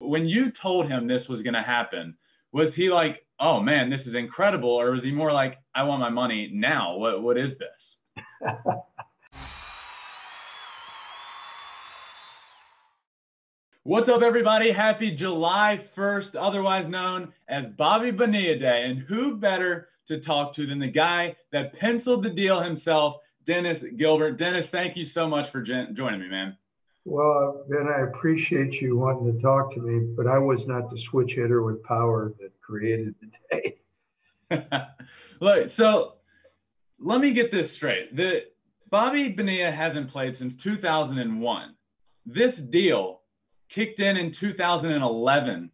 When you told him this was going to happen, was he like, oh man, this is incredible? Or was he more like, I want my money now? What is this? What's up, everybody? Happy July 1st, otherwise known as Bobby Bonilla Day. And who better to talk to than the guy that penciled the deal himself, Dennis Gilbert. Dennis, thank you so much for joining me, man. Well, Ben, I appreciate you wanting to talk to me, but I was not the switch hitter with power that created the day. Look, so let me get this straight. The Bobby Bonilla hasn't played since 2001. This deal kicked in 2011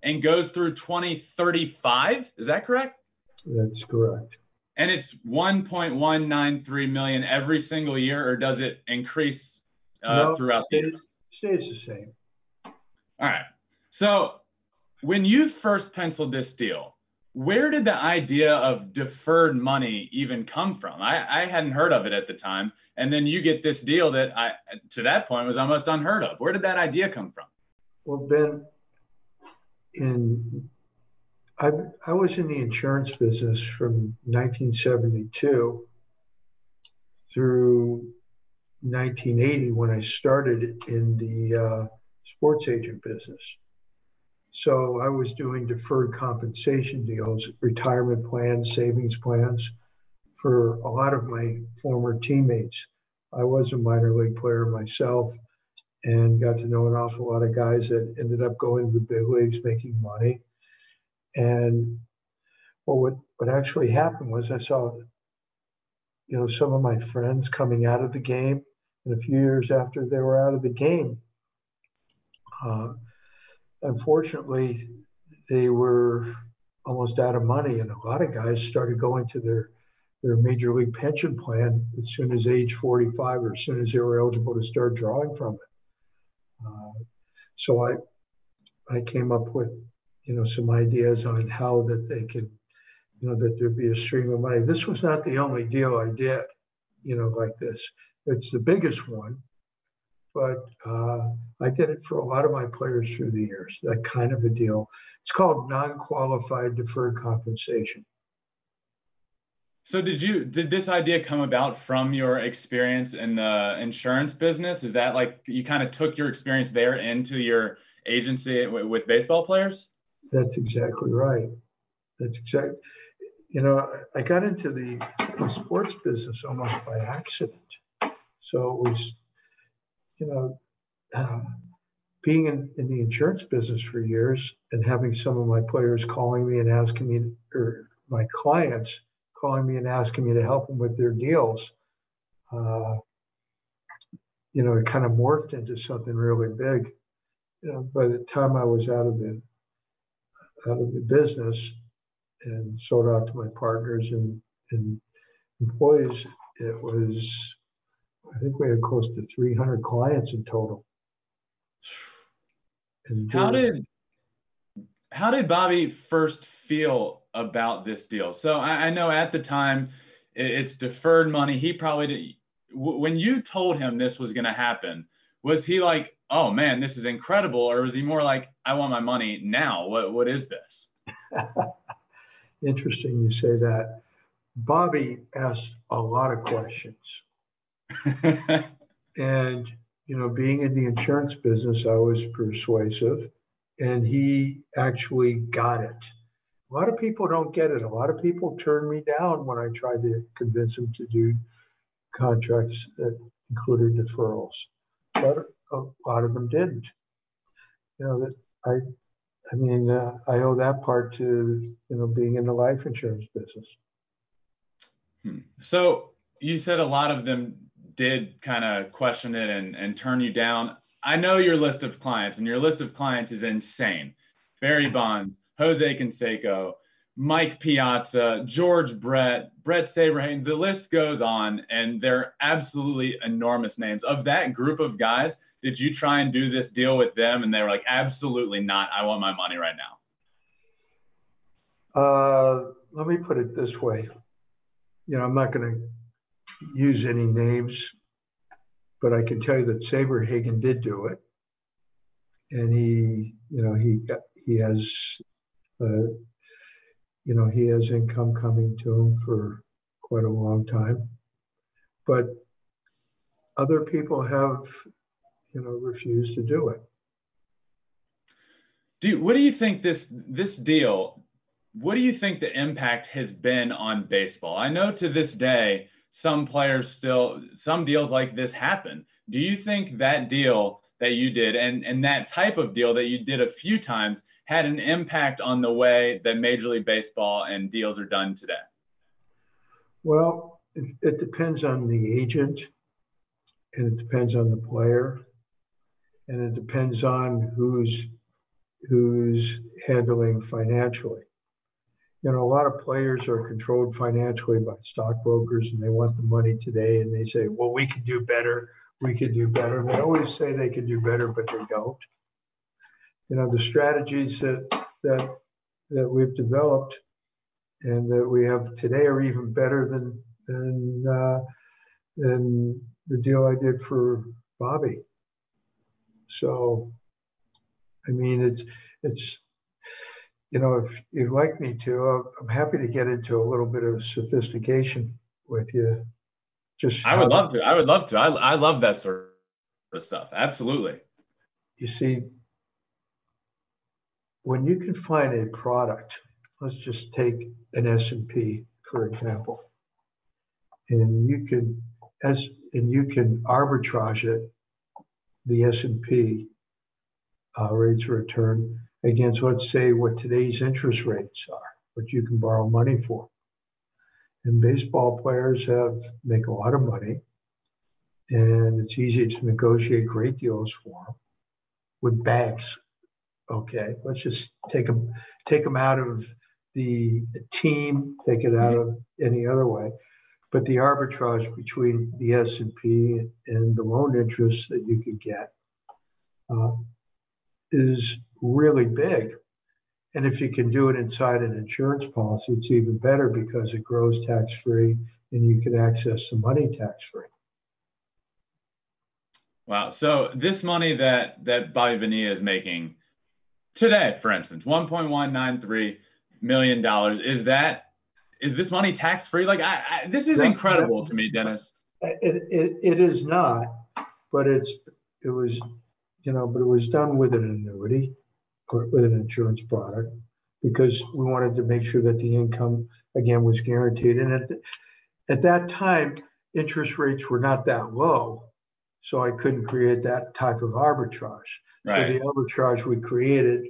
and goes through 2035. Is that correct? That's correct. And it's 1.193 million every single year, or does it increase throughout the year? Stays the same. All right. So when you first penciled this deal, where did the idea of deferred money even come from? I hadn't heard of it at the time. And then you get this deal that to that point was almost unheard of. Where did that idea come from? Well, Ben, I was in the insurance business from 1972 through 1980 when I started in the sports agent business. So I was doing deferred compensation deals, retirement plans, savings plans for a lot of my former teammates. I was a minor league player myself and got to know an awful lot of guys that ended up going to the big leagues making money. And what actually happened was I saw, some of my friends coming out of the game, and a few years after they were out of the game, unfortunately, they were almost out of money, and a lot of guys started going to their major league pension plan as soon as age 45 or as soon as they were eligible to start drawing from it. So I came up with, some ideas on how that they could, that there'd be a stream of money. This was not the only deal I did, like this. It's the biggest one, but I did it for a lot of my players through the years, that kind of a deal. It's called non-qualified deferred compensation. So did this idea come about from your experience in the insurance business? Is that like you kind of took your experience there into your agency with baseball players? That's exactly right. That's exactly. I got into the sports business almost by accident. So it was, being in the insurance business for years and having some of my players calling me and asking me, or my clients calling me and asking me to help them with their deals, it kind of morphed into something really big. By the time I was out of the business and sold out to my partners and employees, it was, I think we had close to 300 clients in total. And how did Bobby first feel about this deal? So I know at the time it's deferred money. He probably did. When you told him this was going to happen, was he like, oh man, this is incredible? Or was he more like, I want my money now? What is this? Interesting you say that. Bobby asked a lot of questions. And, being in the insurance business, I was persuasive, and he actually got it. A lot of people don't get it. A lot of people turn me down when I tried to convince them to do contracts that included deferrals. But a lot of them didn't. That I owe that part to, being in the life insurance business. So you said a lot of them did kind of question it and turn you down. I know your list of clients, and your list of clients is insane. Barry Bonds, Jose Canseco, Mike Piazza, George Brett Saberhagen, the list goes on, and they're absolutely enormous names. Of that group of guys, did you try and do this deal with them, and they were like, absolutely not, I want my money right now? Let me put it this way. I'm not going to use any names, but I can tell you that Saberhagen did do it. and he has he has income coming to him for quite a long time, but other people have refused to do it. What do you think this deal? What do you think the impact has been on baseball? I know to this day, some deals like this happen. Do you think that deal that you did and that type of deal that you did a few times had an impact on the way that Major League Baseball and deals are done today? Well, it depends on the agent, and it depends on the player, and it depends on who's handling financially. A lot of players are controlled financially by stockbrokers, and they want the money today, and they say, well, we can do better. We can do better. They always say they can do better, but they don't. The strategies that we've developed and that we have today are even better than the deal I did for Bobby. So, I mean, it's if you'd like me to, I'm happy to get into a little bit of sophistication with you. I would love to. I love that sort of stuff. Absolutely. You see, when you can find a product, let's just take an S&P, for example, and you can arbitrage it, the S&P rates of return against, let's say, what today's interest rates are, what you can borrow money for. And baseball players make a lot of money, and it's easy to negotiate great deals for them with banks. Okay, let's just take them out of the team, take it out of any other way. But the arbitrage between the S&P and the loan interest that you could get is really big. And if you can do it inside an insurance policy, it's even better because it grows tax-free and you can access the money tax-free. Wow. So this money that Bobby Bonilla is making today, for instance, $1.193 million, is this money tax-free? Like, this is incredible to me, Dennis. It is not, but it was done with an annuity, or with an insurance product, because we wanted to make sure that the income again was guaranteed. And at that time, interest rates were not that low, so I couldn't create that type of arbitrage. Right. So the arbitrage we created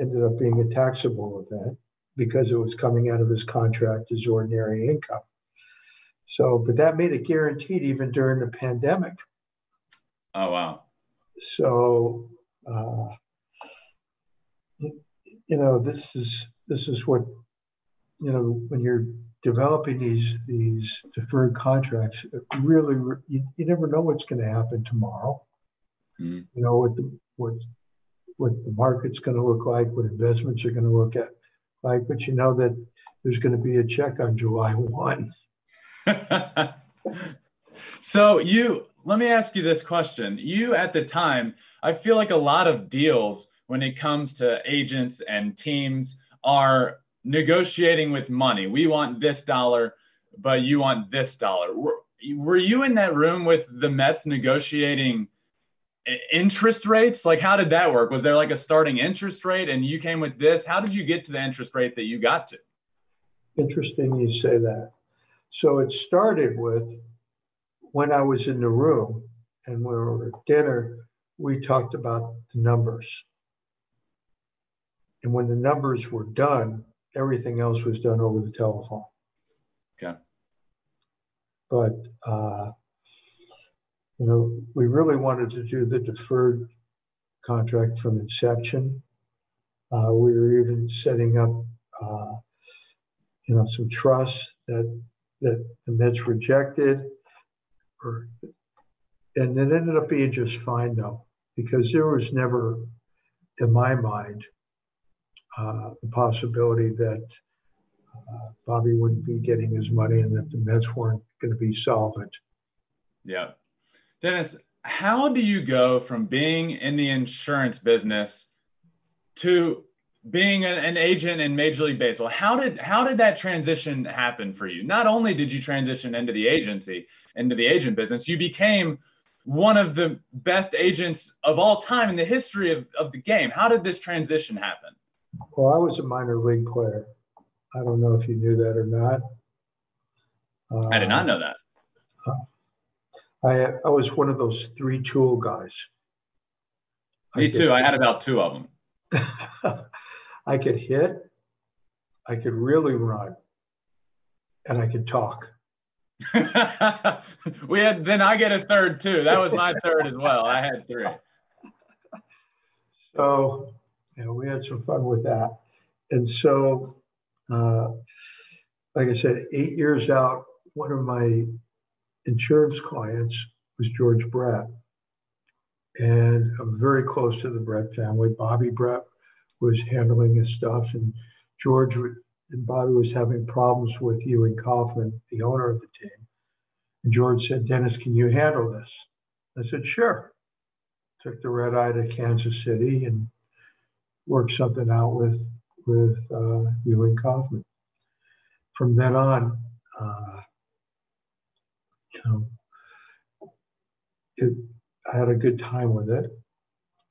ended up being a taxable event because it was coming out of his contract as ordinary income. So, but that made it guaranteed even during the pandemic. Oh, wow. So, this is what, when you're developing these deferred contracts, really, you never know what's going to happen tomorrow. Mm-hmm. What the market's going to look like, what investments are going to look like, but you know that there's going to be a check on July 1. So let me ask you this question. You, at the time, I feel like a lot of deals when it comes to agents and teams are negotiating with money. We want this dollar, but you want this dollar. Were you in that room with the Mets negotiating interest rates? Like, how did that work? Was there like a starting interest rate and you came with this? How did you get to the interest rate that you got to? Interesting you say that. So it started with when I was in the room and we were at dinner, we talked about the numbers. And when the numbers were done, everything else was done over the telephone. Okay. But, we really wanted to do the deferred contract from inception. We were even setting up, some trusts that the Mets rejected. And it ended up being just fine, though, because there was never, in my mind, the possibility that Bobby wouldn't be getting his money and that the Mets weren't going to be solvent. Yeah. Dennis, how do you go from being in the insurance business to being an agent in Major League Baseball? How did that transition happen for you? Not only did you transition into the agent business, you became one of the best agents of all time in the history of the game. How did this transition happen? Well, I was a minor league player. I don't know if you knew that or not. I did not know that. I was one of those 3-tool guys. Me too. I had about 2 of them. I could hit, I could really run, and I could talk. Then I get a third too. That was my third as well. I had 3. So, we had some fun with that. And so, like I said, 8 years out, one of my insurance clients was George Brett. And I'm very close to the Brett family. Bobby Brett was handling his stuff, and George and Bobby was having problems with Ewing Kaufman, the owner of the team. And George said, "Dennis, can you handle this?" I said, "Sure." Took the red eye to Kansas City and worked something out with Ewing Kaufman. From then on, I had a good time with it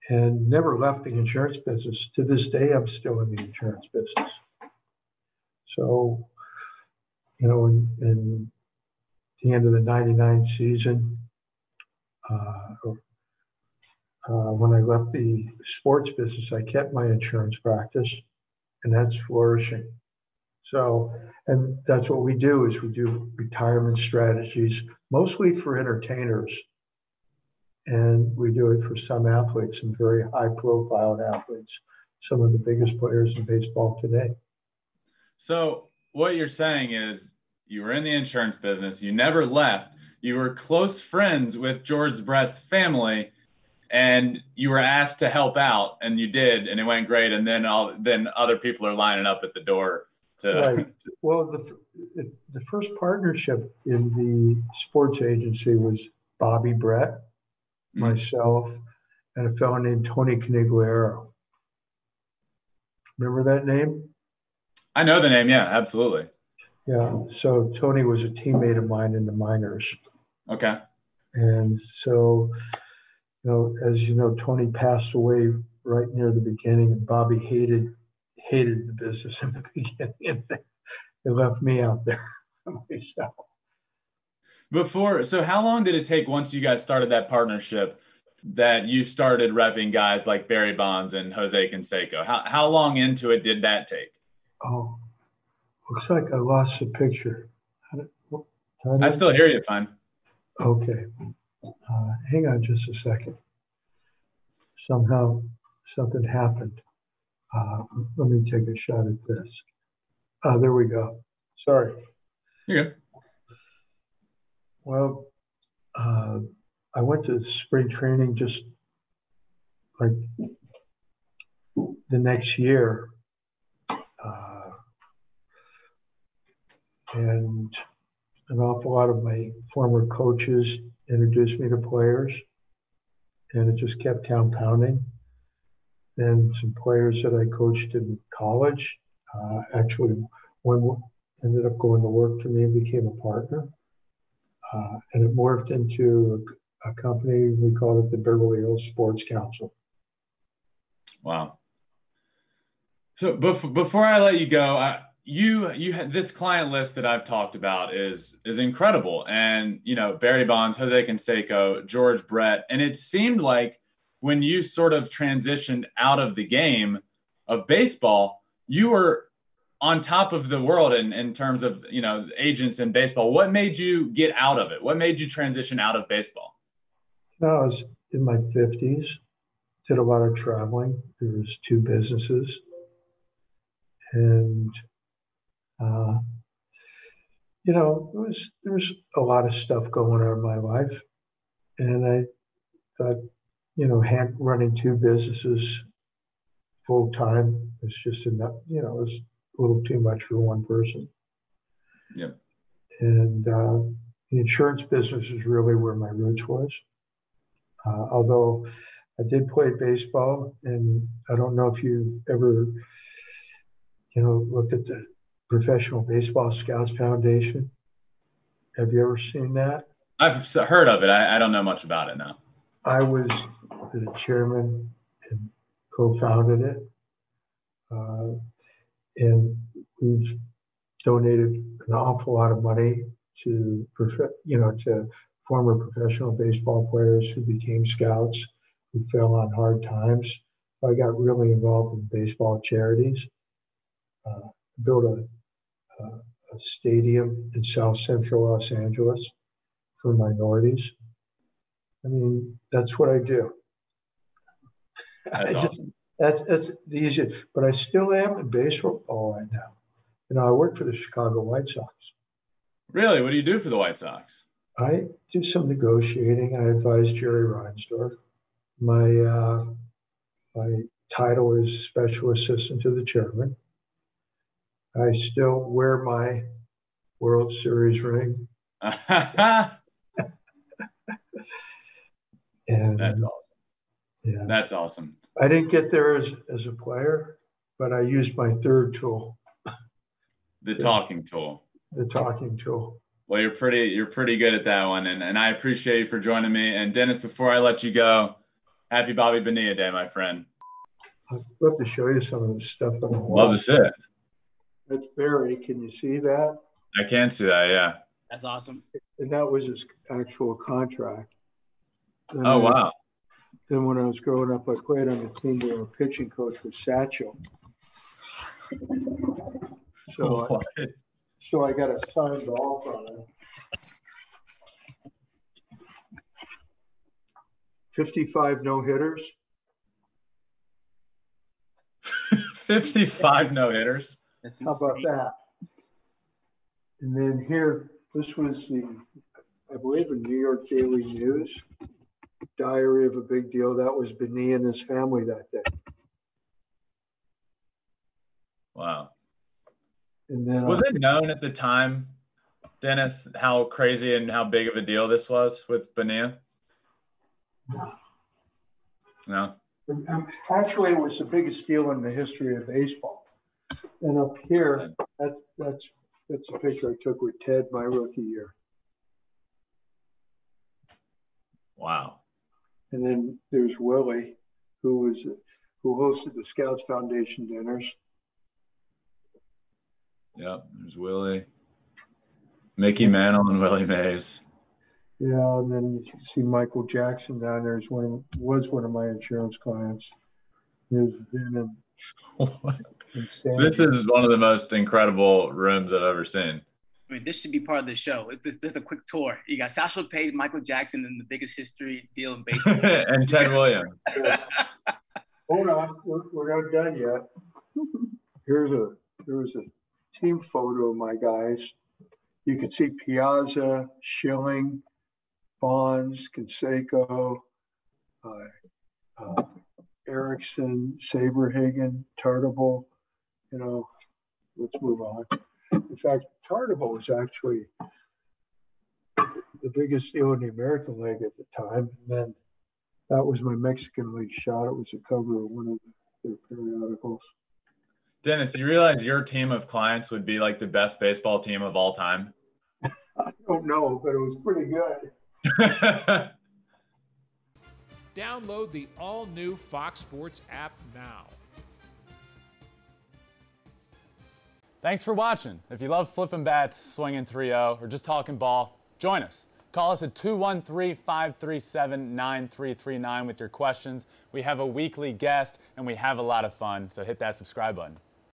and never left the insurance business. To this day, I'm still in the insurance business. So, in the end of the '99 season, when I left the sports business, I kept my insurance practice, and that's flourishing. So, and that's what we do is we do retirement strategies, mostly for entertainers. And we do it for some athletes, some very high-profile athletes, some of the biggest players in baseball today. So what you're saying is you were in the insurance business, you never left, you were close friends with George Brett's family, and you were asked to help out, and you did, and it went great. And then other people are lining up at the door to. Right. Well, the first partnership in the sports agency was Bobby Brett, myself, and a fellow named Tony Canigliaro. Remember that name? I know the name. Yeah, absolutely. Yeah. So Tony was a teammate of mine in the minors. Okay. And so, as you know, Tony passed away right near the beginning, and Bobby hated the business in the beginning, and they left me out there myself. So how long did it take once you guys started that partnership that you started repping guys like Barry Bonds and Jose Canseco? How long into it did that take? Oh, looks like I lost the picture. I still hear you fine. Okay. Hang on just a second. Somehow something happened. Let me take a shot at this. There we go. Sorry. You're good. Well, I went to spring training just like the next year. And an awful lot of my former coaches introduced me to players, and it just kept compounding. Then some players that I coached in college, actually one ended up going to work for me and became a partner. And it morphed into a company, we called it the Beverly Hills Sports Council. Wow. So before I let you go, you had this client list that I've talked about is incredible. And, Barry Bonds, Jose Canseco, George Brett. And it seemed like when you sort of transitioned out of the game of baseball, you were on top of the world in terms of, agents in baseball. What made you get out of it? What made you transition out of baseball? I was in my 50s, did a lot of traveling. There was 2 businesses. And, there was a lot of stuff going on in my life. And I thought, running 2 businesses full time was just enough, it was a little too much for one person. Yep. And the insurance business is really where my roots was. Although I did play baseball, and I don't know if you've ever, looked at the Professional Baseball Scouts Foundation. Have you ever seen that? I've heard of it. I don't know much about it now. I was the chairman and co-founded it. And we've donated an awful lot of money to to former professional baseball players who became scouts, who fell on hard times. I got really involved in baseball charities. Built a stadium in South Central Los Angeles for minorities. I mean, that's what I do. That's awesome. That's the easiest. But I still am in baseball right now. I work for the Chicago White Sox. Really? What do you do for the White Sox? I do some negotiating. I advise Jerry Reinsdorf. My title is Special Assistant to the Chairman. I still wear my World Series ring. And that's awesome. Yeah, that's awesome. I didn't get there as a player, but I used my third tool. The talking tool. The talking tool. Well, you're pretty good at that one, and I appreciate you for joining me. And Dennis, before I let you go, happy Bobby Bonilla Day, my friend. I'd love to show you some of the stuff on the wall. Love to see it. That's Barry. Can you see that? I can see that, yeah. That's awesome. And that was his actual contract. And wow. Then when I was growing up, I played on the team where a pitching coach was Satchel. So I got a signed ball from him. 55 no-hitters. 55 no-hitters? How about that? And then here, this was I believe, in New York Daily News, Diary of a Big Deal. That was Bonilla and his family that day. Wow. And then was it known at the time, Dennis, how crazy and how big of a deal this was with Bonilla? No. Actually, it was the biggest deal in the history of baseball. And up here, that's a picture I took with Ted my rookie year. Wow. And then there's Willie, who hosted the Scouts Foundation dinners. Yep, there's Willie, Mickey Mantle, and Willie Mays. Yeah, and then you can see Michael Jackson down there. Was one of my insurance clients. This is one of the most incredible rooms I've ever seen. I mean, this should be part of the show. This is a quick tour. You got Satchel Paige, Michael Jackson, and the biggest history deal in baseball. And Ted Williams. Hold on, we're not done yet. Here's a team photo of my guys. You can see Piazza, Schilling, Bonds, Canseco, Erickson, Saberhagen, Tartable. Let's move on. In fact, Tartable was actually the biggest deal in the American League at the time. And then that was my Mexican League shot. It was a cover of one of their periodicals. Dennis, you realize your team of clients would be like the best baseball team of all time? I don't know, but it was pretty good. Download the all-new Fox Sports app now. Thanks for watching. If you love flipping bats, swinging 3-0, or just talking ball, join us. Call us at 213-537-9339 with your questions. We have a weekly guest, and we have a lot of fun, so hit that subscribe button.